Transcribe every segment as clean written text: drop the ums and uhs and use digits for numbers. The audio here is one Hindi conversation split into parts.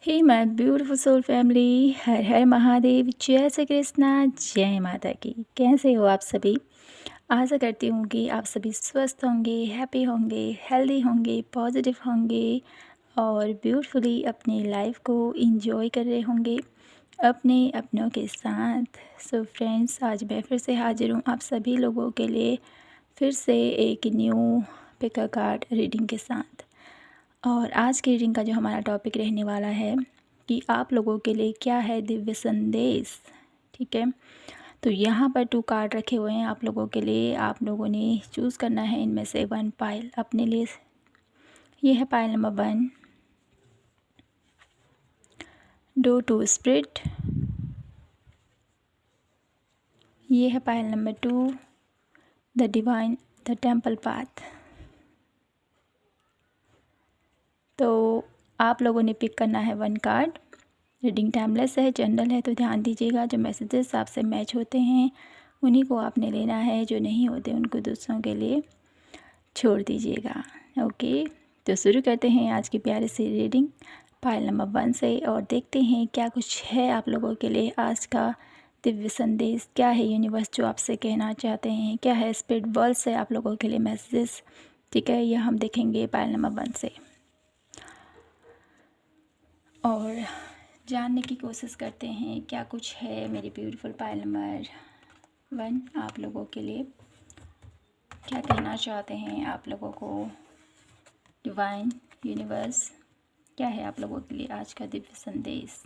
Hey my beautiful soul family, Har Har Mahadev, जय श्री कृष्णा, जय माता की। कैसे हो आप सभी? आशा करती हूँ कि आप सभी स्वस्थ होंगे, हैप्पी होंगे, हेल्दी होंगे, पॉजिटिव होंगे और ब्यूटीफुली अपनी लाइफ को एंजॉय कर रहे होंगे अपने अपनों के साथ। सो फ्रेंड्स, आज मैं फिर से हाजिर हूँ आप सभी लोगों के लिए फिर से एक न्यू पिक कार्ड रीडिंग के साथ। और आज की रीडिंग का जो हमारा टॉपिक रहने वाला है कि आप लोगों के लिए क्या है दिव्य संदेश। ठीक है, तो यहाँ पर 2 कार्ड रखे हुए हैं आप लोगों के लिए। आप लोगों ने चूज़ करना है इनमें से 1 पाइल अपने लिए। ये है pile number 1, door to spirit. ये है pile number 2, the divine, the temple path. तो आप लोगों ने पिक करना है 1 कार्ड। रीडिंग टाइमलेस है, जनरल है, तो ध्यान दीजिएगा जो मैसेजेस आपसे मैच होते हैं उन्हीं को आपने लेना है, जो नहीं होते उनको दूसरों के लिए छोड़ दीजिएगा। ओके, तो शुरू करते हैं आज की प्यारी सी रीडिंग पाइल नंबर 1 से और देखते हैं क्या कुछ है आप लोगों के लिए आज का दिव्य संदेश। क्या है यूनिवर्स जो आपसे कहना चाहते हैं, क्या है स्पिरिट वर्ल्ड से आप लोगों के लिए मैसेजेस। ठीक है, यह हम देखेंगे पाइल नंबर 1 से और जानने की कोशिश करते हैं क्या कुछ है मेरी ब्यूटीफुल पाइल नंबर 1 आप लोगों के लिए। क्या कहना चाहते हैं आप लोगों को डिवाइन यूनिवर्स, क्या है आप लोगों के लिए आज का दिव्य संदेश।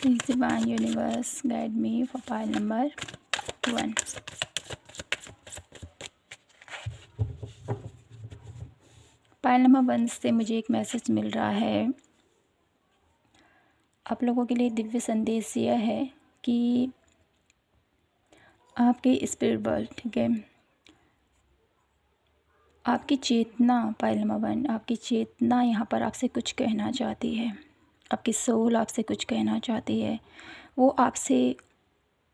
Please divine universe guide me for pile number 1। Pile number 1 से मुझे एक मैसेज मिल रहा है आप लोगों के लिए। दिव्य संदेश यह है कि आपके स्पिरिट वर्ल्ड, ठीक है, आपकी चेतना, पाइल नंबर 1, आपकी चेतना यहाँ पर आपसे कुछ कहना चाहती है। आपकी सोल आपसे कुछ कहना चाहती है। वो आपसे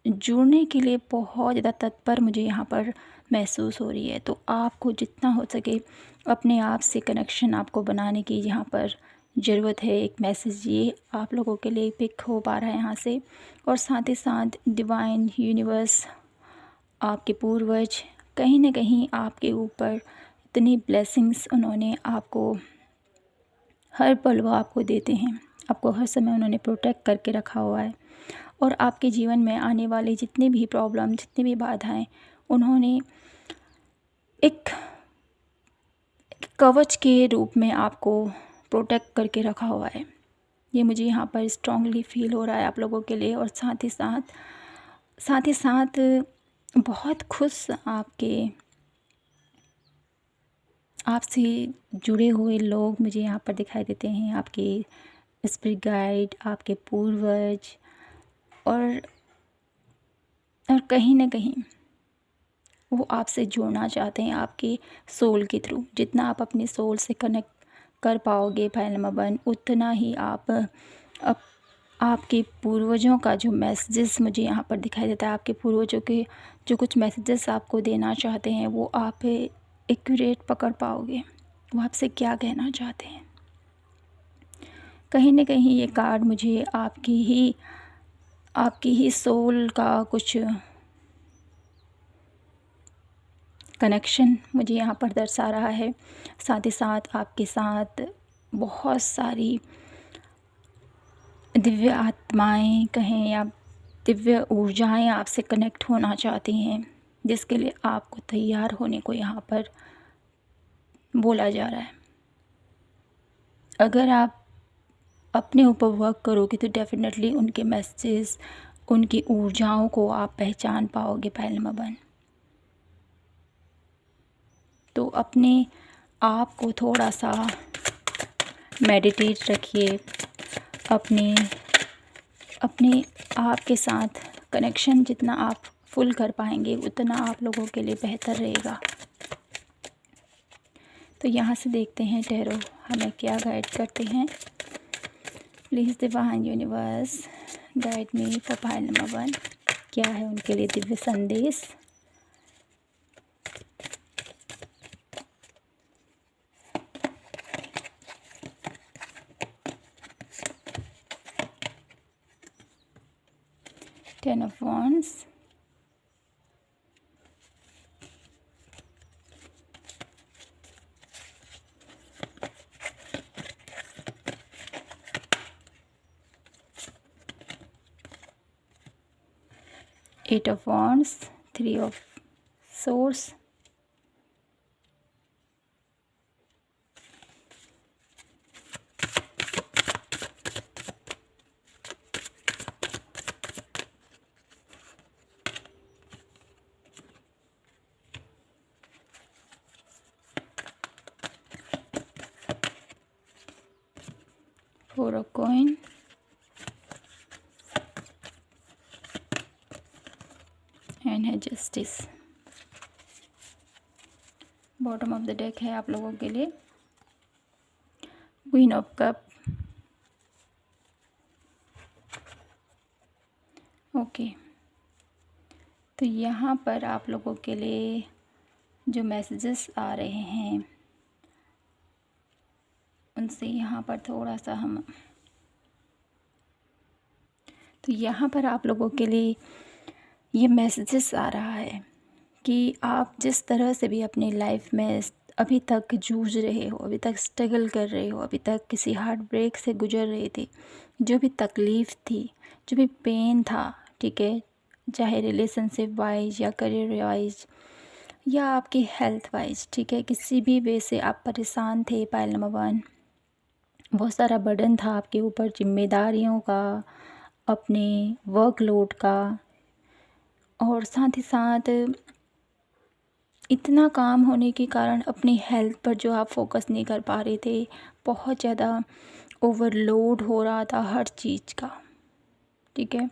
जुड़ने के लिए बहुत ज़्यादा तत्पर मुझे यहाँ पर महसूस हो रही है। तो आपको जितना हो सके अपने आप से कनेक्शन आपको बनाने की यहाँ पर ज़रूरत है। एक मैसेज ये आप लोगों के लिए पिक हो पा रहा है यहाँ से। और साथ ही साथ डिवाइन यूनिवर्स, आपके पूर्वज कहीं ना कहीं आपके ऊपर इतनी ब्लेसिंग्स उन्होंने आपको हर पल वो आपको देते हैं। आपको हर समय उन्होंने प्रोटेक्ट करके रखा हुआ है। और आपके जीवन में आने वाली जितनी भी प्रॉब्लम, जितनी भी बाधाएं, उन्होंने एक कवच के रूप में आपको प्रोटेक्ट करके रखा हुआ है। ये मुझे यहाँ पर स्ट्रांगली फील हो रहा है आप लोगों के लिए। और साथ ही साथ बहुत खुश आपसे जुड़े हुए लोग मुझे यहाँ पर दिखाई देते हैं। आपके स्पिरिट गाइड, आपके पूर्वज और कहीं ना कहीं वो आपसे जुड़ना चाहते हैं आपके सोल के थ्रू। जितना आप अपने सोल से कनेक्ट कर पाओगे पाइल नंबर 1, उतना ही आपके पूर्वजों का जो मैसेजेस मुझे यहाँ पर दिखाई देता है, आपके पूर्वजों के जो कुछ मैसेजेस आपको देना चाहते हैं वो आप एक्यूरेट पकड़ पाओगे। वो आपसे क्या कहना चाहते हैं। कहीं ना कहीं ये कार्ड मुझे आपकी ही सोल का कुछ कनेक्शन मुझे यहाँ पर दर्शा रहा है। साथ ही साथ आपके साथ बहुत सारी दिव्य आत्माएं कहें या दिव्य ऊर्जाएं आपसे कनेक्ट होना चाहती हैं, जिसके लिए आपको तैयार होने को यहाँ पर बोला जा रहा है। अगर आप अपने ऊपर वर्क करोगे तो डेफिनेटली उनके मैसेज, उनकी ऊर्जाओं को आप पहचान पाओगे पाइल नंबर 1। तो अपने आप को थोड़ा सा मेडिटेट रखिए, अपने अपने आप के साथ कनेक्शन जितना आप फुल कर पाएंगे उतना आप लोगों के लिए बेहतर रहेगा। तो यहाँ से देखते हैं टैरो हमें क्या गाइड करते हैं। Please divine universe guide me for pile number 1। क्या है उनके लिए दिव्य संदेश। Ten of Wands, Eight of Wands, Three of Swords, Four of Coin, and है justice. Bottom of the deck है आप लोगों के लिए क्वीन ऑफ कप। ओके, तो यहाँ पर आप लोगों के लिए जो मैसेजेस आ रहे हैं उनसे यहाँ पर थोड़ा सा हम, तो यहाँ पर आप लोगों के लिए ये मैसेजेस आ रहा है कि आप जिस तरह से भी अपनी लाइफ में अभी तक जूझ रहे हो, अभी तक स्ट्रगल कर रहे हो, अभी तक किसी हार्ट ब्रेक से गुजर रहे थे, जो भी तकलीफ़ थी, जो भी पेन था, ठीक है, चाहे रिलेशनशिप वाइज या करियर वाइज या आपकी हेल्थ वाइज, ठीक है, किसी भी वे से आप परेशान थे। पाइल नंबर 1, बहुत सारा बर्डन था आपके ऊपर, जिम्मेदारियों का, अपने वर्कलोड का, और साथ ही साथ इतना काम होने के कारण अपनी हेल्थ पर जो आप फोकस नहीं कर पा रहे थे, बहुत ज़्यादा ओवरलोड हो रहा था हर चीज़ का, ठीक है,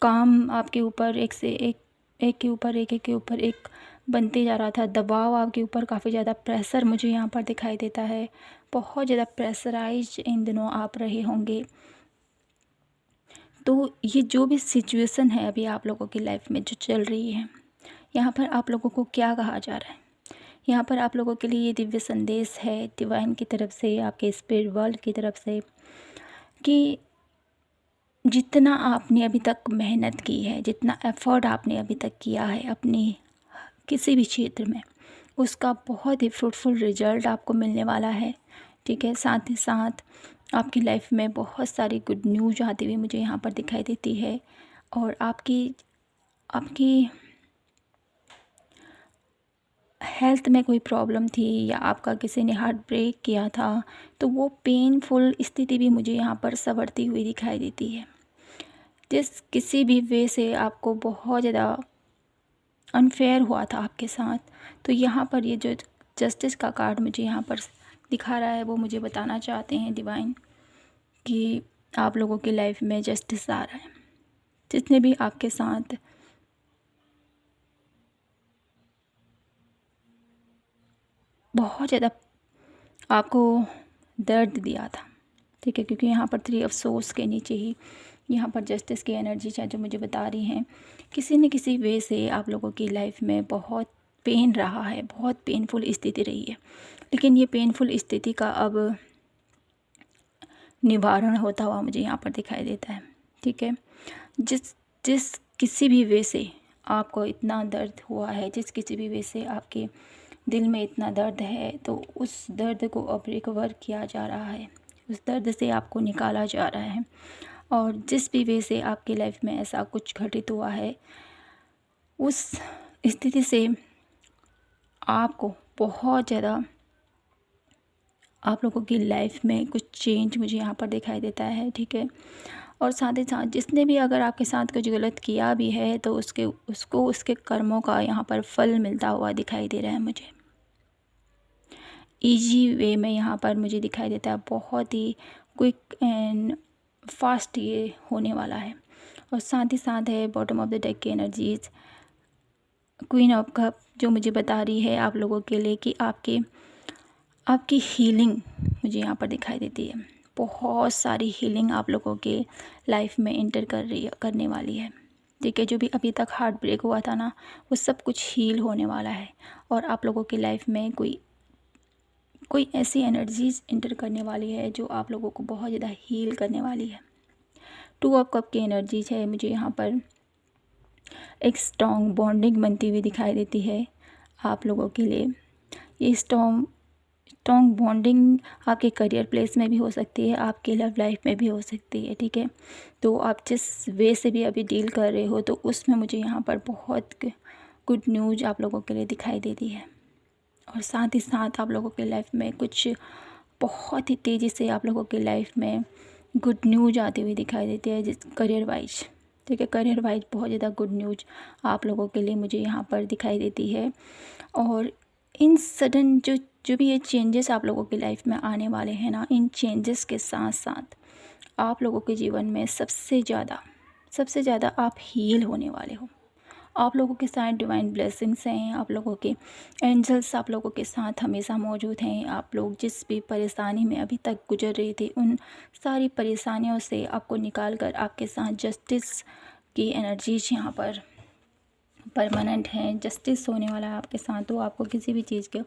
काम आपके ऊपर एक से एक, एक के ऊपर एक, एक के ऊपर एक बनते जा रहा था, दबाव आपके ऊपर, काफ़ी ज़्यादा प्रेशर मुझे यहाँ पर दिखाई देता है, बहुत ज़्यादा प्रेशराइज इन दिनों आप रहे होंगे। तो ये जो भी सिचुएशन है अभी आप लोगों की लाइफ में जो चल रही है, यहाँ पर आप लोगों को क्या कहा जा रहा है, यहाँ पर आप लोगों के लिए ये दिव्य संदेश है डिवाइन की तरफ से, आपके स्पिरिट वर्ल्ड की तरफ से, कि जितना आपने अभी तक मेहनत की है, जितना एफ़र्ट आपने अभी तक किया है अपनी किसी भी क्षेत्र में, उसका बहुत ही फ्रूटफुल रिजल्ट आपको मिलने वाला है, ठीक है। साथ ही साथ आपकी लाइफ में बहुत सारी गुड न्यूज़ आती हुई मुझे यहाँ पर दिखाई देती है, और आपकी हेल्थ में कोई प्रॉब्लम थी या आपका किसी ने हार्ट ब्रेक किया था, तो वो पेनफुल स्थिति भी मुझे यहाँ पर संवरती हुई दिखाई देती है। जिस किसी भी वे से आपको बहुत ज़्यादा अनफेयर हुआ था आपके साथ, तो यहाँ पर ये जो जस्टिस का कार्ड मुझे यहाँ पर दिखा रहा है, वो मुझे बताना चाहते हैं डिवाइन कि आप लोगों की लाइफ में जस्टिस आ रहा है। जितने भी आपके साथ बहुत ज़्यादा आपको दर्द दिया था, ठीक है, क्योंकि यहाँ पर 3 अफसोस के नीचे ही यहाँ पर जस्टिस की एनर्जी है जो मुझे बता रही हैं, किसी न किसी वे से आप लोगों की लाइफ में बहुत पेन रहा है, बहुत पेनफुल स्थिति रही है, लेकिन ये पेनफुल स्थिति का अब निवारण होता हुआ मुझे यहाँ पर दिखाई देता है, ठीक है। जिस किसी भी वे से आपको इतना दर्द हुआ है, जिस किसी भी वे से आपके दिल में इतना दर्द है, तो उस दर्द को अब रिकवर किया जा रहा है, उस दर्द से आपको निकाला जा रहा है, और जिस भी वे से आपकी लाइफ में ऐसा कुछ घटित हुआ है, उस स्थिति से आपको बहुत ज़्यादा आप लोगों की लाइफ में कुछ चेंज मुझे यहाँ पर दिखाई देता है, ठीक है। और साथ ही साथ जिसने भी अगर आपके साथ कुछ गलत किया भी है, तो उसको उसके कर्मों का यहाँ पर फल मिलता हुआ दिखाई दे रहा है मुझे, ईजी वे में यहाँ पर मुझे दिखाई देता है, बहुत ही क्विक एंड फास्ट ये होने वाला है। और साथ ही साथ है बॉटम ऑफ द डेक की एनर्जीज, क्वीन ऑफ कप, जो मुझे बता रही है आप लोगों के लिए कि आपकी हीलिंग मुझे यहाँ पर दिखाई देती है। बहुत सारी हीलिंग आप लोगों के लाइफ में इंटर करने वाली है। ठीक है, जो भी अभी तक हार्ट ब्रेक हुआ था ना, वो सब कुछ हील होने वाला है। और आप लोगों की लाइफ में कोई ऐसी एनर्जीज इंटर करने वाली है जो आप लोगों को बहुत ज़्यादा हील करने वाली है। 2 ऑफ कप की एनर्जीज है, मुझे यहाँ पर एक स्ट्रॉन्ग बॉन्डिंग बनती हुई दिखाई देती है आप लोगों के लिए। ये स्ट्रॉन्ग बॉन्डिंग आपके करियर प्लेस में भी हो सकती है, आपके लव लाइफ में भी हो सकती है। ठीक है, तो आप जिस वे से भी अभी डील कर रहे हो, तो उसमें मुझे यहाँ पर बहुत गुड न्यूज़ आप लोगों के लिए दिखाई देती है। और साथ ही साथ आप लोगों के लाइफ में कुछ बहुत ही तेज़ी से आप लोगों के लाइफ में गुड न्यूज़ आती हुई दिखाई देती है, जिस करियर वाइज। ठीक है, करियर वाइज बहुत ज़्यादा गुड न्यूज़ आप लोगों के लिए मुझे यहाँ पर दिखाई देती है। और इन सडन जो भी ये चेंजेस आप लोगों की लाइफ में आने वाले हैं ना, इन चेंजेस के साथ साथ आप लोगों के जीवन में सबसे ज़्यादा आप हील होने वाले हो। आप लोगों के साथ डिवाइन ब्लेसिंग्स हैं, आप लोगों के एंजल्स आप लोगों के साथ हमेशा मौजूद हैं। आप लोग जिस भी परेशानी में अभी तक गुजर रहे थे, उन सारी परेशानियों से आपको निकाल कर आपके साथ जस्टिस की एनर्जीज यहाँ पर परमानेंट हैं। जस्टिस होने वाला है आपके साथ, तो आपको किसी भी चीज़ को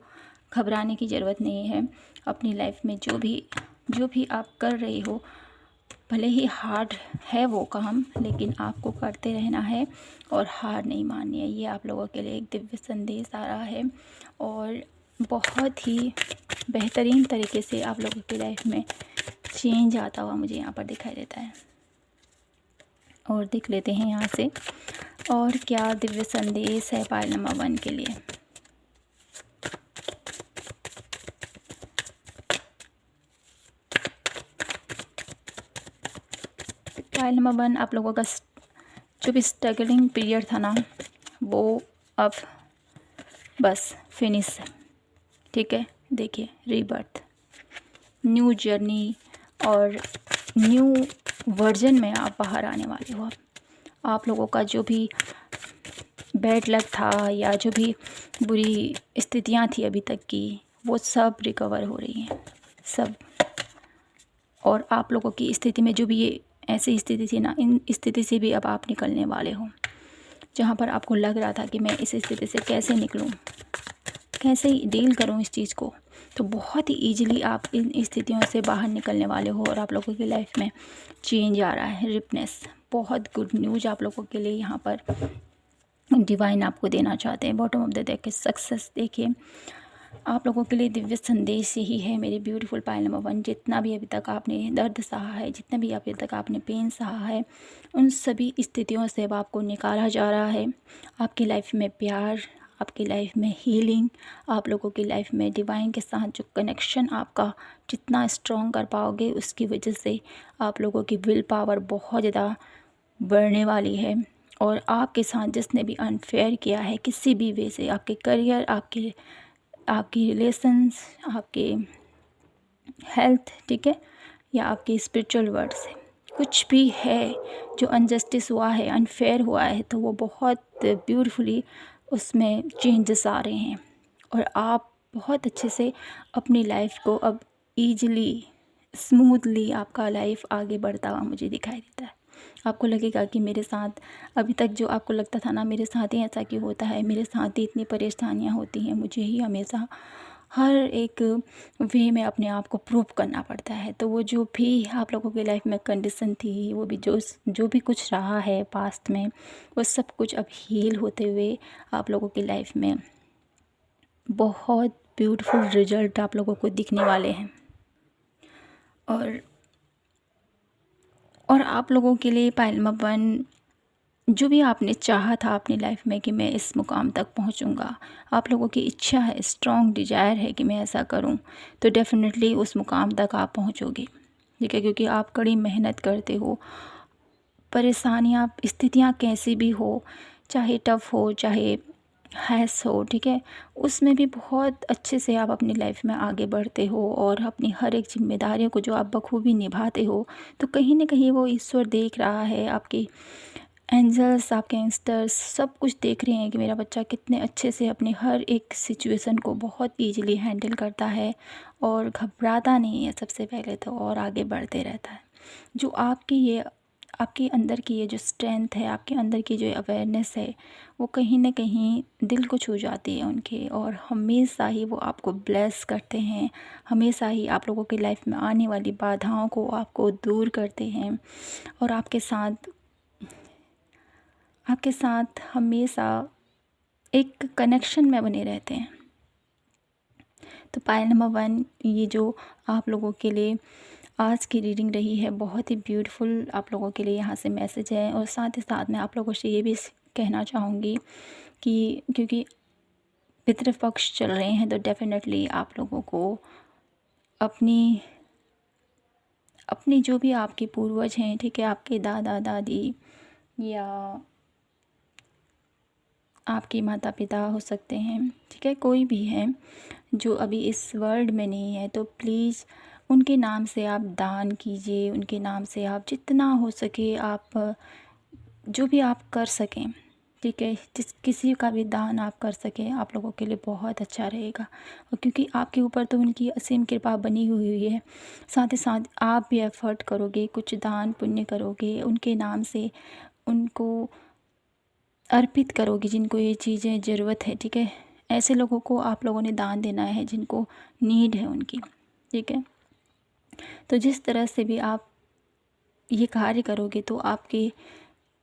घबराने की ज़रूरत नहीं है। अपनी लाइफ में जो भी आप कर रहे हो, भले ही हार्ड है वो काम, लेकिन आपको करते रहना है और हार नहीं माननी है। ये आप लोगों के लिए एक दिव्य संदेश आ रहा है और बहुत ही बेहतरीन तरीके से आप लोगों की लाइफ में चेंज आता हुआ मुझे यहाँ पर दिखाई देता है। और देख लेते हैं यहाँ से और क्या दिव्य संदेश है पायल नंबर 1 के लिए। पायल नंबर 1, आप लोगों का जो भी स्ट्रगलिंग पीरियड था ना, वो अब बस फिनिश है। ठीक है, देखिए रीबर्थ, न्यू जर्नी और न्यू वर्जन में आप बाहर आने वाले हो। आप लोगों का जो भी बैड लक था या जो भी बुरी स्थितियां थी अभी तक की, वो सब रिकवर हो रही हैं सब। और आप लोगों की स्थिति में जो भी ये ऐसी स्थिति थी ना, इन स्थिति से भी अब आप निकलने वाले हो। जहाँ पर आपको लग रहा था कि मैं इस स्थिति से कैसे निकलूँ, कैसे डील करूँ इस चीज़ को, तो बहुत ही ईजिली आप इन स्थितियों से बाहर निकलने वाले हो। और आप लोगों की लाइफ में चेंज आ रहा है, रिपनेस, बहुत गुड न्यूज़ आप लोगों के लिए यहाँ पर डिवाइन आपको देना चाहते हैं। बॉटम ऑफ द डेक के सक्सेस, देखिए आप लोगों के लिए दिव्य संदेश यही है मेरे ब्यूटीफुल पायल नंबर 1। जितना भी अभी तक आपने दर्द सहा है, जितना भी अभी तक आपने पेन सहा है, उन सभी स्थितियों से अब आपको निकाला जा रहा है। आपकी लाइफ में प्यार, आपकी लाइफ में हीलिंग, आप लोगों की लाइफ में डिवाइन के साथ जो कनेक्शन आपका जितना स्ट्रॉन्ग कर पाओगे, उसकी वजह से आप लोगों की विल पावर बहुत ज़्यादा बढ़ने वाली है। और आपके साथ जिसने भी अनफेयर किया है किसी भी वे से, आपके करियर, आपकी रिलेशंस, आपके हेल्थ, ठीक है, या आपके स्पिरिचुअल वर्ड से कुछ भी है जो अनजस्टिस हुआ है, अनफेयर हुआ है, तो वो बहुत ब्यूटीफुली उसमें चेंजेस आ रहे हैं। और आप बहुत अच्छे से अपनी लाइफ को अब ईजिली, स्मूथली आपका लाइफ आगे बढ़ता हुआ मुझे दिखाई देता है। आपको लगेगा कि मेरे साथ अभी तक जो आपको लगता था ना, मेरे साथ ही ऐसा क्यों होता है, मेरे साथ ही इतनी परेशानियां होती हैं, मुझे ही हमेशा हर एक वे में अपने आप को प्रूव करना पड़ता है। तो वो जो भी आप लोगों की लाइफ में कंडीशन थी, वो भी जो भी कुछ रहा है पास्ट में, वो सब कुछ अब हील होते हुए आप लोगों की लाइफ में बहुत ब्यूटीफुल रिजल्ट आप लोगों को दिखने वाले हैं। और आप लोगों के लिए पायल नंबर 1, जो भी आपने चाहा था अपनी लाइफ में कि मैं इस मुकाम तक पहुंचूंगा, आप लोगों की इच्छा है, स्ट्रॉन्ग डिज़ायर है कि मैं ऐसा करूं, तो डेफिनेटली उस मुकाम तक आप पहुंचोगे। ठीक है, क्योंकि आप कड़ी मेहनत करते हो। परेशानियां, स्थितियां कैसी भी हो, चाहे टफ़ हो, चाहे हैस हो, ठीक है, उसमें भी बहुत अच्छे से आप अपनी लाइफ में आगे बढ़ते हो और अपनी हर एक जिम्मेदारियों को जो आप बखूबी निभाते हो, तो कहीं न कहीं वो ईश्वर देख रहा है, आपकी एंजल्स, आपके गैंगस्टर्स सब कुछ देख रहे हैं कि मेरा बच्चा कितने अच्छे से अपनी हर एक सिचुएशन को बहुत ईज़िली हैंडल करता है और घबराता नहीं है सबसे पहले तो, और आगे बढ़ते रहता है। जो आपके अंदर की ये जो स्ट्रेंथ है, आपके अंदर की जो अवेयरनेस है, वो कहीं न कहीं दिल को छू जाती है उनके, और हमेशा ही वो आपको ब्लेस करते हैं, हमेशा ही आप लोगों की लाइफ में आने वाली बाधाओं को आपको दूर करते हैं और आपके साथ हमेशा एक कनेक्शन में बने रहते हैं। तो पायल नंबर 1, ये जो आप लोगों के लिए आज की रीडिंग रही है, बहुत ही ब्यूटीफुल आप लोगों के लिए यहाँ से मैसेज है। और साथ ही साथ मैं आप लोगों से ये भी कहना चाहूँगी कि क्योंकि पितृपक्ष चल रहे हैं, तो डेफ़िनेटली आप लोगों को अपनी अपनी जो भी आपके पूर्वज हैं, ठीक है, आपके दादा दादी या आपके माता पिता हो सकते हैं, ठीक है, कोई भी है जो अभी इस वर्ल्ड में नहीं है, तो प्लीज़ उनके नाम से आप दान कीजिए, उनके नाम से आप जितना हो सके आप जो भी आप कर सकें, ठीक है, जिस किसी का भी दान आप कर सकें, आप लोगों के लिए बहुत अच्छा रहेगा। और क्योंकि आपके ऊपर तो उनकी असीम कृपा बनी हुई है, साथ ही साथ आप भी एफ़र्ट करोगे, कुछ दान पुण्य करोगे, उनके नाम से उनको अर्पित करोगे जिनको ये चीज़ें ज़रूरत है, ठीक है। ऐसे लोगों को आप लोगों ने दान देना है जिनको नीड है उनकी, ठीक है। तो जिस तरह से भी आप ये कार्य करोगे, तो आपके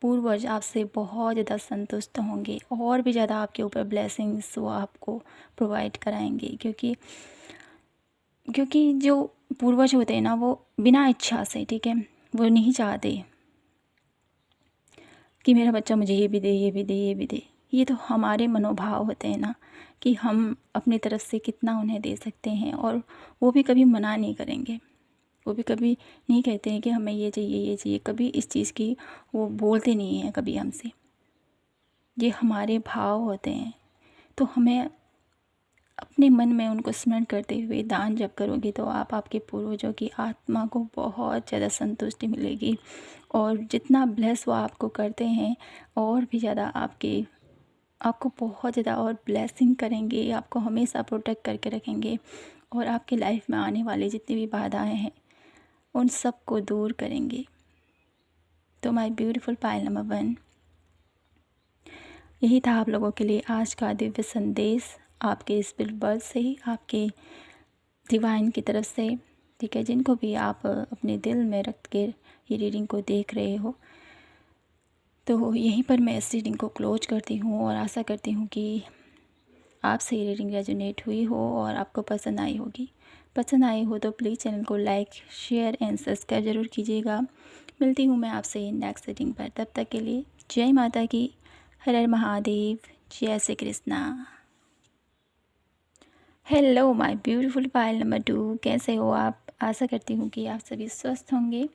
पूर्वज आपसे बहुत ज़्यादा संतुष्ट होंगे और भी ज़्यादा आपके ऊपर ब्लेसिंग्स वो आपको प्रोवाइड कराएंगे। क्योंकि जो पूर्वज होते हैं ना, वो बिना इच्छा से, ठीक है, वो नहीं चाहते कि मेरा बच्चा मुझे ये भी दे, ये भी दे, ये भी दे। ये तो हमारे मनोभाव होते हैं ना, कि हम अपनी तरफ से कितना उन्हें दे सकते हैं, और वो भी कभी मना नहीं करेंगे। वो भी कभी नहीं कहते हैं कि हमें ये चाहिए, ये चाहिए, कभी इस चीज़ की वो बोलते नहीं हैं कभी हमसे। ये हमारे भाव होते हैं। तो हमें अपने मन में उनको स्मरण करते हुए दान जब करोगे, तो आप आपके पूर्वजों की आत्मा को बहुत ज़्यादा संतुष्टि मिलेगी, और जितना ब्लेस वो आपको करते हैं, और भी ज़्यादा आपको बहुत ज़्यादा और ब्लेसिंग करेंगे, आपको हमेशा प्रोटेक्ट करके रखेंगे, और आपकी लाइफ में आने वाली जितनी भी बाधाएं हैं उन सब को दूर करेंगे। तो माय ब्यूटीफुल पायल नंबर 1, यही था आप लोगों के लिए आज का दिव्य संदेश, आपके स्पिरिट बर्ड से ही, आपके डिवाइन की तरफ से, ठीक है। जिनको भी आप अपने दिल में रख के ये रीडिंग को देख रहे हो, तो यहीं पर मैं इस रीडिंग को क्लोज करती हूँ, और आशा करती हूँ कि आपसे ये रीडिंग रेजोनेट हुई हो और आपको पसंद आई होगी। पसंद आई हो तो प्लीज़ चैनल को लाइक, शेयर एंड सब्सक्राइब ज़रूर कीजिएगा। मिलती हूँ मैं आपसे नेक्स्ट रीडिंग पर, तब तक के लिए जय माता की, हर हर महादेव, जय Shri Krishna. Hello my beautiful pile number 2, कैसे हो आप? आशा करती हूँ कि आप सभी स्वस्थ होंगे।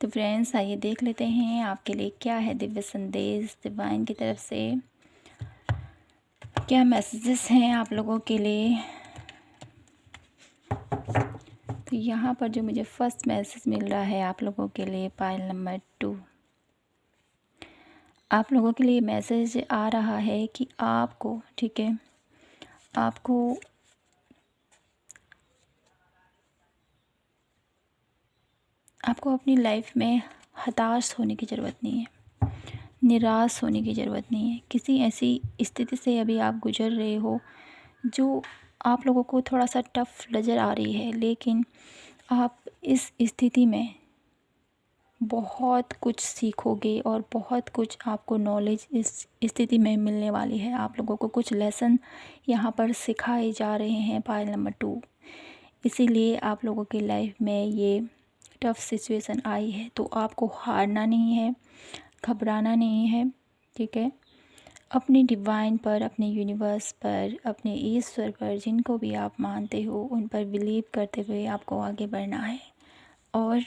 तो फ्रेंड्स, आइए देख लेते हैं आपके लिए क्या है दिव्य संदेश डिवाइन की तरफ से, क्या मैसेजेस हैं आप लोगों के लिए। तो यहाँ पर जो मुझे फर्स्ट मैसेज मिल रहा है आप लोगों के लिए पायल नंबर 2, आप लोगों के लिए मैसेज आ रहा है कि आपको, ठीक है, आपको अपनी लाइफ में हताश होने की ज़रूरत नहीं है, निराश होने की ज़रूरत नहीं है। किसी ऐसी स्थिति से अभी आप गुज़र रहे हो जो आप लोगों को थोड़ा सा टफ नज़र आ रही है, लेकिन आप इस स्थिति में बहुत कुछ सीखोगे और बहुत कुछ आपको नॉलेज इस स्थिति में मिलने वाली है। आप लोगों को कुछ लेसन यहाँ पर सिखाए जा रहे हैं पायल नंबर 2। इसीलिए आप लोगों की लाइफ में ये टफ सिचुएशन आई है, तो आपको हारना नहीं है, घबराना नहीं है, ठीक है। अपने डिवाइन पर, अपने यूनिवर्स पर, अपने ईश्वर पर, जिनको भी आप मानते हो उन पर बिलीव करते हुए आपको आगे बढ़ना है, और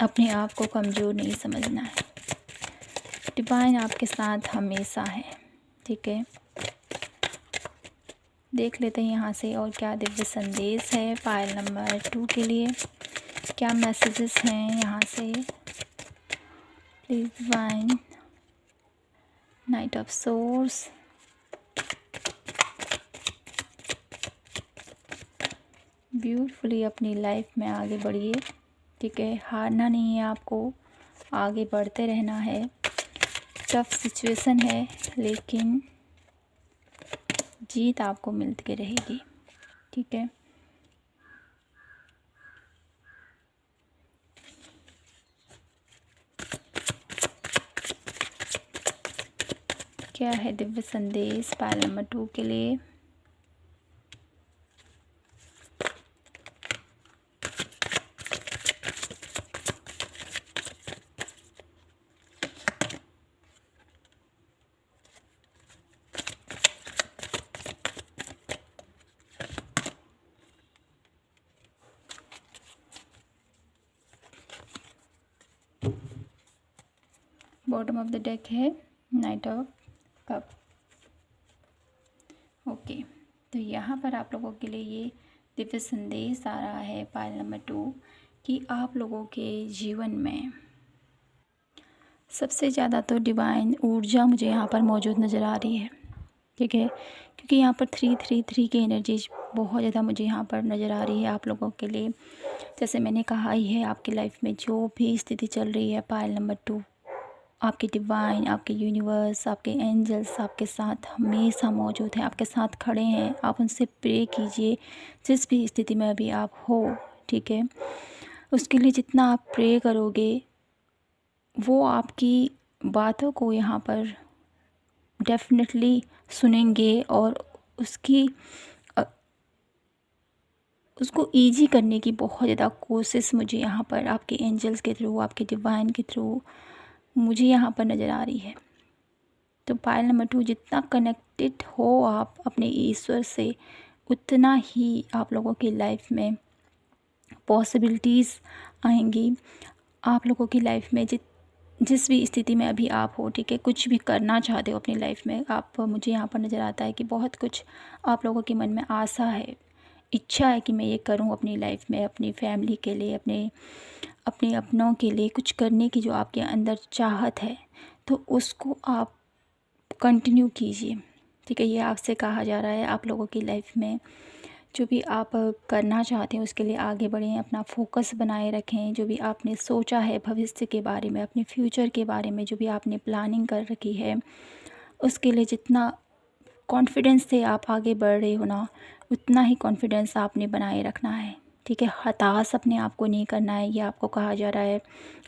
अपने आप को कमज़ोर नहीं समझना है। डिवाइन आपके साथ हमेशा है, ठीक है। देख लेते हैं यहाँ से और क्या दिव्य संदेश है पायल नंबर 2 के लिए, क्या मैसेजेस हैं यहाँ से। Please divine, night of source, beautifully अपनी लाइफ में आगे बढ़िए, ठीक है। हारना नहीं है आपको, आगे बढ़ते रहना है। टफ सिचुएशन है लेकिन जीत आपको मिलती रहेगी, ठीक है। क्या है दिव्य संदेश पायल नंबर 2 के लिए। बॉटम ऑफ द डेक है नाइट ऑफ कप। ओके, तो यहाँ पर आप लोगों के लिए ये दिव्य संदेश आ रहा है पायल नंबर 2 कि आप लोगों के जीवन में सबसे ज़्यादा तो डिवाइन ऊर्जा मुझे यहाँ पर मौजूद नज़र आ रही है, ठीक है। क्योंकि यहाँ पर 333 की एनर्जीज बहुत ज़्यादा मुझे यहाँ पर नज़र आ रही है आप लोगों के लिए। जैसे मैंने कहा ही है, आपकी लाइफ में जो भी स्थिति चल रही है पायल नंबर 2, आपके डिवाइन, आपके यूनिवर्स, आपके एंजल्स आपके साथ हमेशा मौजूद हैं, आपके साथ खड़े हैं। आप उनसे प्रे कीजिए जिस भी स्थिति में अभी आप हो, ठीक है। उसके लिए जितना आप प्रे करोगे वो आपकी बातों को यहाँ पर डेफिनेटली सुनेंगे और उसको ईजी करने की बहुत ज़्यादा कोशिश मुझे यहाँ पर आपके एंजल्स के थ्रू, आपके डिवाइन के थ्रू मुझे यहाँ पर नज़र आ रही है। तो पायल नंबर 2, जितना कनेक्टेड हो आप अपने ईश्वर से, उतना ही आप लोगों की लाइफ में पॉसिबिलिटीज़ आएंगी। आप लोगों की लाइफ में जिस भी स्थिति में अभी आप हो, ठीक है, कुछ भी करना चाहते हो अपनी लाइफ में, आप मुझे यहाँ पर नज़र आता है कि बहुत कुछ आप लोगों के मन में आशा है, इच्छा है कि मैं ये करूँ अपनी लाइफ में, अपनी फैमिली के लिए, अपने अपनों के लिए कुछ करने की जो आपके अंदर चाहत है, तो उसको आप कंटिन्यू कीजिए, ठीक है। ये आपसे कहा जा रहा है आप लोगों की लाइफ में जो भी आप करना चाहते हैं उसके लिए आगे बढ़ें, अपना फोकस बनाए रखें। जो भी आपने सोचा है भविष्य के बारे में, अपने फ्यूचर के बारे में, जो भी आपने प्लानिंग कर रखी है, उसके लिए जितना कॉन्फिडेंस से आप आगे बढ़ रहे हो ना, उतना ही कॉन्फिडेंस आपने बनाए रखना है, ठीक है। हताश अपने आप को नहीं करना है, ये आपको कहा जा रहा है।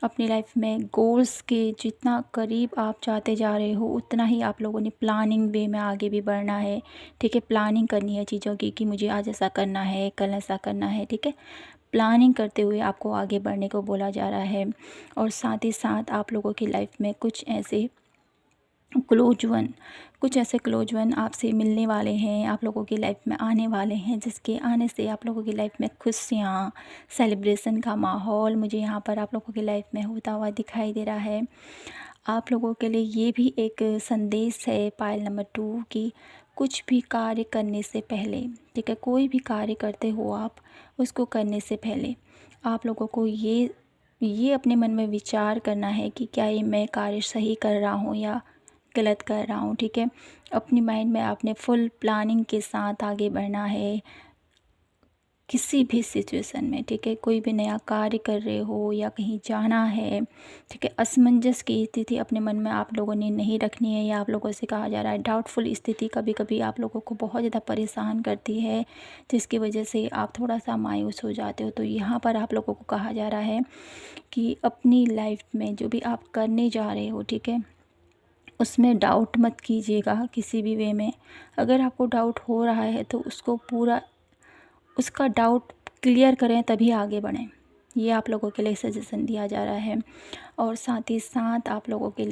अपनी लाइफ में गोल्स के जितना करीब आप जाते जा रहे हो, उतना ही आप लोगों ने प्लानिंग वे में आगे भी बढ़ना है, ठीक है। प्लानिंग करनी है चीज़ों की कि मुझे आज ऐसा करना है, कल ऐसा करना है, ठीक है। प्लानिंग करते हुए आपको आगे बढ़ने को बोला जा रहा है। और साथ ही साथ आप लोगों की लाइफ में कुछ ऐसे क्लोज वन आपसे मिलने वाले हैं, आप लोगों की लाइफ में आने वाले हैं, जिसके आने से आप लोगों की लाइफ में खुशियाँ, सेलिब्रेशन का माहौल मुझे यहाँ पर आप लोगों की लाइफ में होता हुआ दिखाई दे रहा है। आप लोगों के लिए ये भी एक संदेश है पायल नंबर 2 की कुछ भी कार्य करने से पहले, ठीक है, कोई भी कार्य करते हो आप, उसको करने से पहले आप लोगों को ये अपने मन में विचार करना है कि क्या ये मैं कार्य सही कर रहा हूँ या गलत कर रहा हूँ, ठीक है। अपनी माइंड में आपने फुल प्लानिंग के साथ आगे बढ़ना है किसी भी सिचुएशन में, ठीक है। कोई भी नया कार्य कर रहे हो या कहीं जाना है, ठीक है। असमंजस की स्थिति अपने मन में आप लोगों ने नहीं रखनी है, या आप लोगों से कहा जा रहा है डाउटफुल स्थिति कभी कभी आप लोगों को बहुत ज़्यादा परेशान करती है, जिसकी वजह से आप थोड़ा सा मायूस हो जाते हो। तो यहाँ पर आप लोगों को कहा जा रहा है कि अपनी लाइफ में जो भी आप करने जा रहे हो, ठीक है, उसमें डाउट मत कीजिएगा किसी भी वे में। अगर आपको डाउट हो रहा है तो उसका डाउट क्लियर करें, तभी आगे बढ़ें। ये आप लोगों के लिए सजेशन दिया जा रहा है। और साथ ही साथ आप लोगों की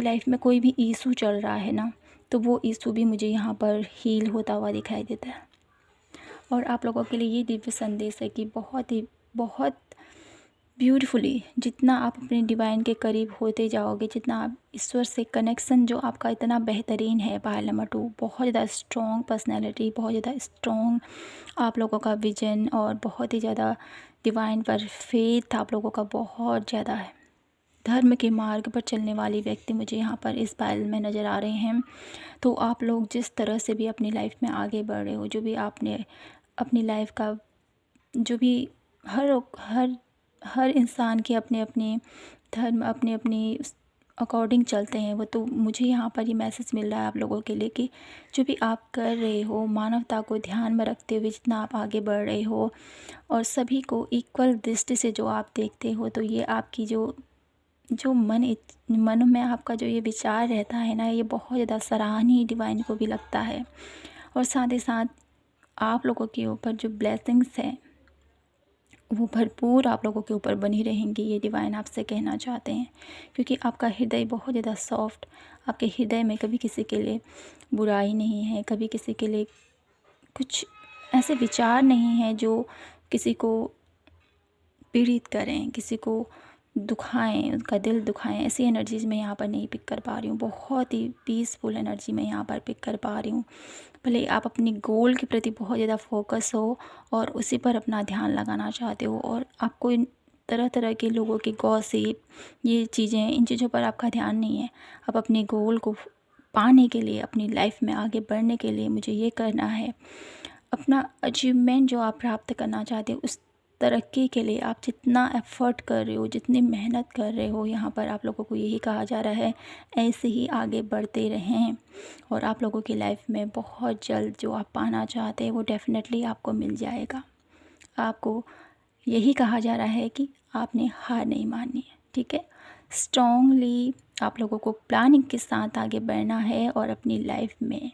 लाइफ में कोई भी इशू चल रहा है ना, तो वो इशू भी मुझे यहाँ पर हील होता हुआ दिखाई देता है। और आप लोगों के लिए ये दिव्य संदेश है कि बहुत ब्यूटीफुली, जितना आप अपने डिवाइन के करीब होते जाओगे, जितना आप ईश्वर से कनेक्शन जो आपका इतना बेहतरीन है। पायल नंबर 2, बहुत ज़्यादा स्ट्रॉन्ग पर्सनैलिटी, बहुत ज़्यादा स्ट्रॉन्ग आप लोगों का विजन और बहुत ही ज़्यादा डिवाइन पर फेथ आप लोगों का बहुत ज़्यादा है। धर्म के मार्ग पर चलने वाले व्यक्ति मुझे यहाँ पर इस पायल में नज़र आ रहे हैं। तो आप लोग जिस तरह से भी अपनी लाइफ में आगे बढ़ रहे हो, जो भी आपने अपनी लाइफ का जो भी हर हर हर इंसान के अपने अपने धर्म अपने अपने अकॉर्डिंग चलते हैं वो, तो मुझे यहाँ पर ये मैसेज मिल रहा है आप लोगों के लिए कि जो भी आप कर रहे हो, मानवता को ध्यान में रखते हुए जितना आप आगे बढ़ रहे हो और सभी को इक्वल दृष्टि से जो आप देखते हो, तो ये आपकी जो जो मन में आपका जो ये विचार रहता है ना, ये बहुत ज़्यादा सराहनीय डिवाइन को भी लगता है। और साथ ही साथ आप लोगों के ऊपर जो ब्लेसिंग्स हैं वो भरपूर आप लोगों के ऊपर बनी रहेंगी, ये डिवाइन आपसे कहना चाहते हैं। क्योंकि आपका हृदय बहुत ज़्यादा सॉफ्ट, आपके हृदय में कभी किसी के लिए बुराई नहीं है, कभी किसी के लिए कुछ ऐसे विचार नहीं है जो किसी को पीड़ित करें, किसी को दुखाएं, उनका दिल दुखाएं। ऐसी एनर्जीज़ मैं यहाँ पर नहीं पिक कर पा रही हूँ। बहुत ही पीसफुल एनर्जी मैं यहाँ पर पिक कर पा रही हूँ। भले आप अपनी गोल के प्रति बहुत ज़्यादा फोकस हो और उसी पर अपना ध्यान लगाना चाहते हो और आपको इन तरह तरह के लोगों की गॉसिप, ये चीज़ें, इन चीज़ों पर आपका ध्यान नहीं है। आप अपने गोल को पाने के लिए, अपनी लाइफ में आगे बढ़ने के लिए मुझे ये करना है। अपना अचीवमेंट जो आप प्राप्त करना चाहते हो, उस तरक्की के लिए आप जितना एफ़र्ट कर रहे हो, जितनी मेहनत कर रहे हो, यहाँ पर आप लोगों को यही कहा जा रहा है, ऐसे ही आगे बढ़ते रहें और आप लोगों की लाइफ में बहुत जल्द जो आप पाना चाहते हैं वो डेफ़िनेटली आपको मिल जाएगा। आपको यही कहा जा रहा है कि आपने हार नहीं माननी है, ठीक है। स्ट्रॉन्गली आप लोगों को प्लानिंग के साथ आगे बढ़ना है और अपनी लाइफ में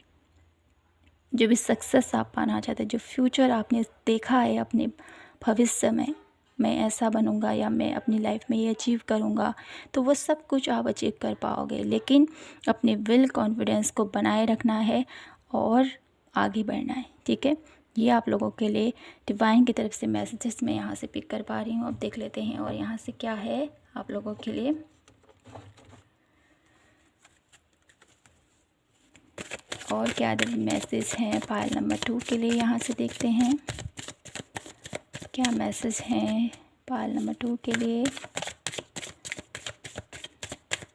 जो भी सक्सेस आप पाना चाहते हैं, जो फ्यूचर आपने देखा है अपने भविष्य में, मैं ऐसा बनूंगा या मैं अपनी लाइफ में ये अचीव करूंगा, तो वो सब कुछ आप अचीव कर पाओगे। लेकिन अपने विल कॉन्फिडेंस को बनाए रखना है और आगे बढ़ना है, ठीक है। ये आप लोगों के लिए डिवाइन की तरफ से मैसेजेस मैं यहाँ से पिक कर पा रही हूँ। अब देख लेते हैं और यहाँ से क्या है आप लोगों के लिए। और क्या मैसेज हैं पायल नंबर 2 के लिए, यहाँ से देखते हैं क्या मैसेज हैं पायल नंबर 2 के लिए।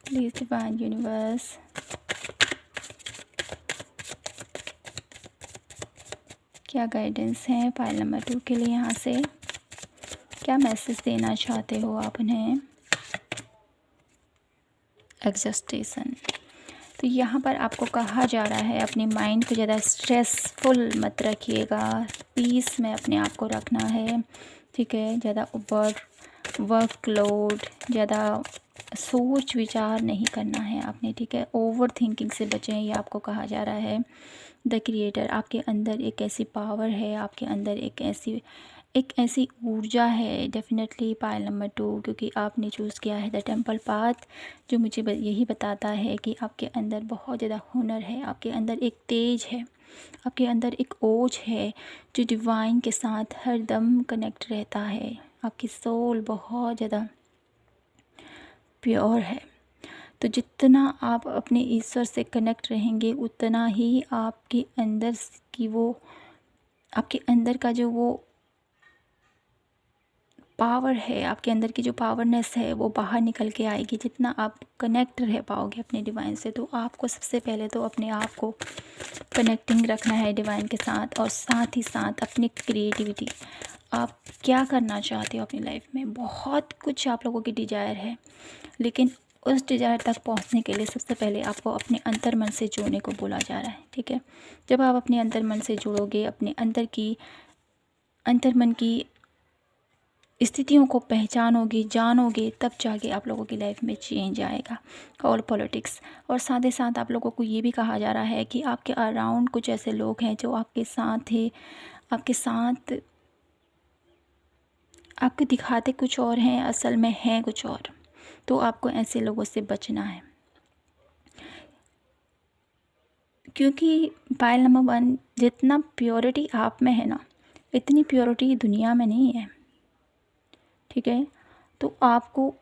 प्लीज़ डिवाइन यूनिवर्स, क्या गाइडेंस है पायल नंबर 2 के लिए, यहाँ से क्या मैसेज देना चाहते हो आप उन्हें। एग्जस्टेशन, तो यहाँ पर आपको कहा जा रहा है अपने माइंड को ज़्यादा स्ट्रेसफुल मत रखिएगा, पीस में अपने आप को रखना है, ठीक है। ज़्यादा वर्कलोड, ज़्यादा सोच विचार नहीं करना है आपने, ठीक है। ओवर थिंकिंग से बचें, ये आपको कहा जा रहा है। द क्रिएटर, आपके अंदर एक ऐसी पावर है, आपके अंदर एक ऐसी ऊर्जा है डेफिनेटली पायल नंबर 2, क्योंकि आपने चूज़ किया है द टेम्पल पाथ, जो मुझे यही बताता है कि आपके अंदर बहुत ज़्यादा हुनर है, आपके अंदर एक तेज है, आपके अंदर एक ओज है जो डिवाइन के साथ हर दम कनेक्ट रहता है। आपकी सोल बहुत ज़्यादा प्योर है। तो जितना आप अपने ईश्वर से कनेक्ट रहेंगे उतना ही आपके अंदर की वो, आपके अंदर का जो वो पावर है, आपके अंदर की जो पावरनेस है वो बाहर निकल के आएगी। जितना आप कनेक्ट रह पाओगे अपने डिवाइन से, तो आपको सबसे पहले तो अपने आप को कनेक्टिंग रखना है डिवाइन के साथ, और साथ ही साथ अपनी क्रिएटिविटी, आप क्या करना चाहते हो अपनी लाइफ में। बहुत कुछ आप लोगों की डिज़ायर है, लेकिन उस डिज़ायर तक पहुंचने के लिए सबसे पहले आपको अपने अंतर्मन से जुड़ने को बोला जा रहा है, ठीक है। जब आप अपने अंतर्मन से जुड़ोगे, अपने अंतर्मन की स्थितियों को पहचानोगे, जानोगे, तब जाके आप लोगों की लाइफ में चेंज आएगा। और पॉलिटिक्स, और साथ ही साथ आप लोगों को ये भी कहा जा रहा है कि आपके अराउंड कुछ ऐसे लोग हैं जो आपके साथ है, आपके साथ आपको दिखाते कुछ और हैं, असल में हैं कुछ और। तो आपको ऐसे लोगों से बचना है, क्योंकि पायल नंबर 1, जितना प्योरिटी आप में है ना, इतनी प्योरिटी दुनिया में नहीं है, ठीक है। तो आपको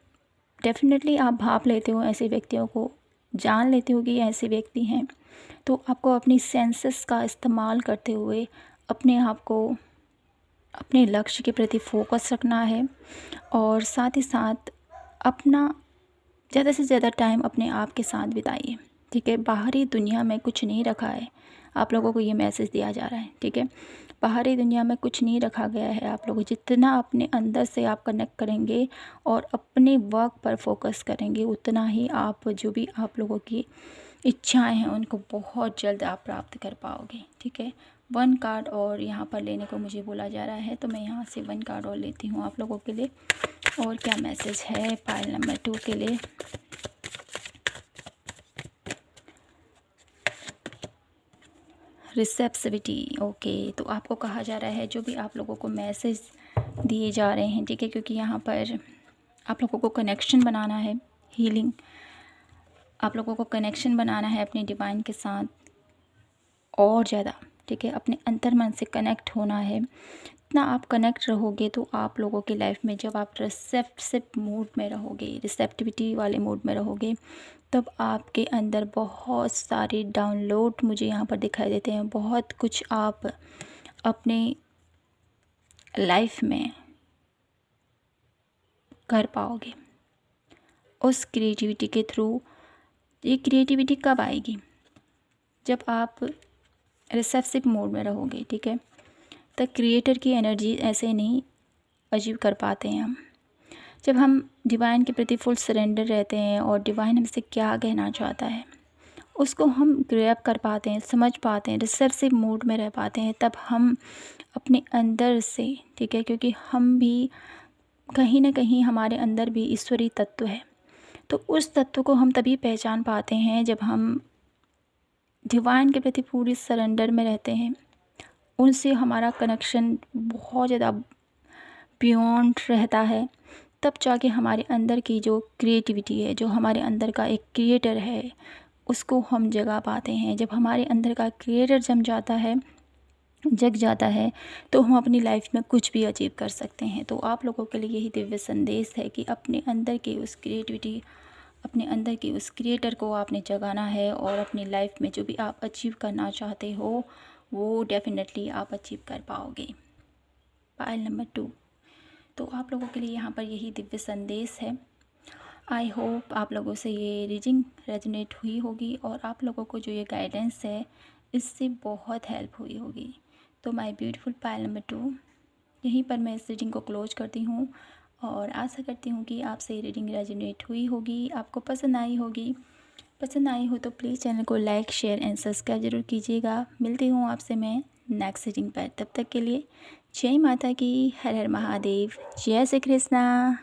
डेफ़िनेटली आप भाप लेते हो ऐसे व्यक्तियों को, जान लेते हो कि ये ऐसे व्यक्ति हैं। तो आपको अपनी सेंसेस का इस्तेमाल करते हुए अपने आप को अपने लक्ष्य के प्रति फ़ोकस रखना है, और साथ ही साथ अपना ज़्यादा से ज़्यादा टाइम अपने आप के साथ बिताइए, ठीक है। बाहरी दुनिया में कुछ नहीं रखा है, आप लोगों को ये मैसेज दिया जा रहा है, ठीक है। बाहरी दुनिया में कुछ नहीं रखा गया है। आप लोग जितना अपने अंदर से आप कनेक्ट करेंगे और अपने वर्क पर फोकस करेंगे, उतना ही आप जो भी आप लोगों की इच्छाएं हैं उनको बहुत जल्द आप प्राप्त कर पाओगे, ठीक है। 1 कार्ड और यहाँ पर लेने को मुझे बोला जा रहा है, तो मैं यहाँ से 1 कार्ड और लेती हूँ आप लोगों के लिए। और क्या मैसेज है पाइल नंबर 2 के लिए। रिसेप्सिविटी, ओके। तो आपको कहा जा रहा है जो भी आप लोगों को मैसेज दिए जा रहे हैं, ठीक है, क्योंकि यहाँ पर आप लोगों को कनेक्शन बनाना है, हीलिंग, आप लोगों को कनेक्शन बनाना है अपने डिवाइन के साथ और ज़्यादा, ठीक है। अपने अंतर्मन से कनेक्ट होना है। इतना आप कनेक्ट रहोगे तो आप लोगों की लाइफ में जब आप रिसेप्टिव मूड में रहोगे, रिसेप्टिविटी वाले मूड में रहोगे, तब आपके अंदर बहुत सारे डाउनलोड मुझे यहाँ पर दिखाई देते हैं। बहुत कुछ आप अपने लाइफ में कर पाओगे उस क्रिएटिविटी के थ्रू। ये क्रिएटिविटी कब आएगी? जब आप रिसेप्टिव मोड में रहोगे, ठीक है। तो क्रिएटर की एनर्जी ऐसे नहीं अचीव कर पाते हैं हम। जब हम डिवाइन के प्रति फुल सरेंडर रहते हैं और डिवाइन हमसे क्या कहना चाहता है उसको हम ग्रैब कर पाते हैं, समझ पाते हैं, रिसेप्टिव मोड में रह पाते हैं, तब हम अपने अंदर से, ठीक है, क्योंकि हम भी कहीं ना कहीं हमारे अंदर भी ईश्वरीय तत्व है, तो उस तत्व को हम तभी पहचान पाते हैं जब हम डिवाइन के प्रति पूरी सरेंडर में रहते हैं। उनसे हमारा कनेक्शन बहुत ज़्यादा बियॉन्ड रहता है, तब जाके हमारे अंदर की जो क्रिएटिविटी है, जो हमारे अंदर का एक क्रिएटर है, उसको हम जगा पाते हैं। जब हमारे अंदर का क्रिएटर जग जाता है तो हम अपनी लाइफ में कुछ भी अचीव कर सकते हैं। तो आप लोगों के लिए यही दिव्य संदेश है कि अपने अंदर की उस क्रिएटिविटी, अपने अंदर की उस क्रिएटर को आपने जगाना है, और अपनी लाइफ में जो भी आप अचीव करना चाहते हो वो डेफिनेटली आप अचीव कर पाओगे। पाइल नंबर 2, तो आप लोगों के लिए यहाँ पर यही दिव्य संदेश है। आई होप आप लोगों से ये रीडिंग रेजोनेट हुई होगी और आप लोगों को जो ये गाइडेंस है इससे बहुत हेल्प हुई होगी। तो माय ब्यूटीफुल पाइल नंबर 2, यहीं पर मैं इस रीडिंग को क्लोज करती हूँ और आशा करती हूँ कि आपसे ये रीडिंग रेजोनेट हुई होगी, आपको पसंद आई होगी। पसंद आई हो तो प्लीज़ चैनल को लाइक, शेयर एंड सब्सक्राइब ज़रूर कीजिएगा। मिलती हूँ आपसे मैं नेक्स्ट रीडिंग पर, तब तक के लिए जय माता की, हर हर महादेव, जय श्री कृष्णा।